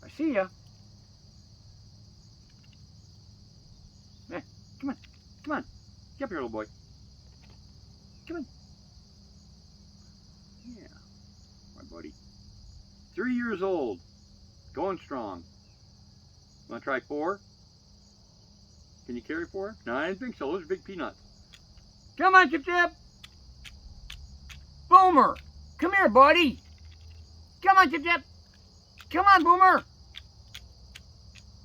I see ya. Hey, come on. Come on. Get up here, little boy. Come on. Yeah, my buddy. 3 years old. Going strong. Want to try 4? Can you carry 4? No, I didn't think so. Those are big peanuts. Come on, Chip Chip. Boomer. Come here, buddy. Come on, Chip Chip. Come on, Boomer.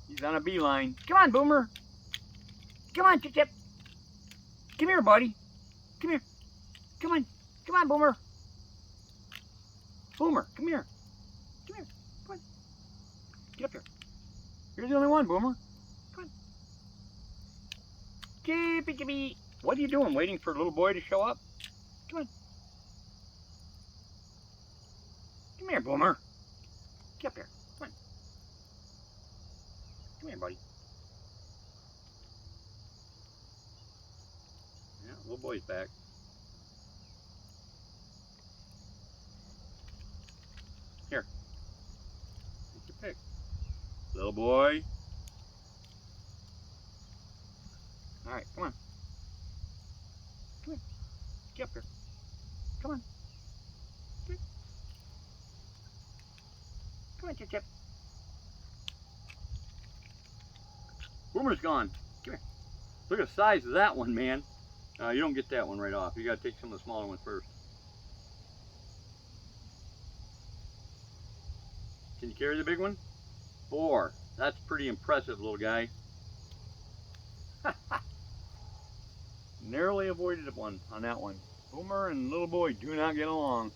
He's on a beeline. Come on, Boomer. Come on, Chip Chip. Come here, buddy. Come here. Come on. Come on, Boomer. Boomer, come here. Come here. Come on. Get up here. You're the only one, Boomer. Come on. Chippy, chippy. What are you doing? Waiting for a little boy to show up? Come on. Come here, Boomer. Get up here. Come on. Come here, buddy. Yeah, little boy's back. Here. Take your pick. Little boy. Alright, come on. Come here. Get up here. Come on. Come here. Come on, Chip Chip. Boomer's gone. Come here. Look at the size of that one, man. You don't get that one right off. You got to take some of the smaller ones first. Can you carry the big one? 4. That's pretty impressive, little guy. Narrowly avoided one on that one. Boomer and little boy do not get along.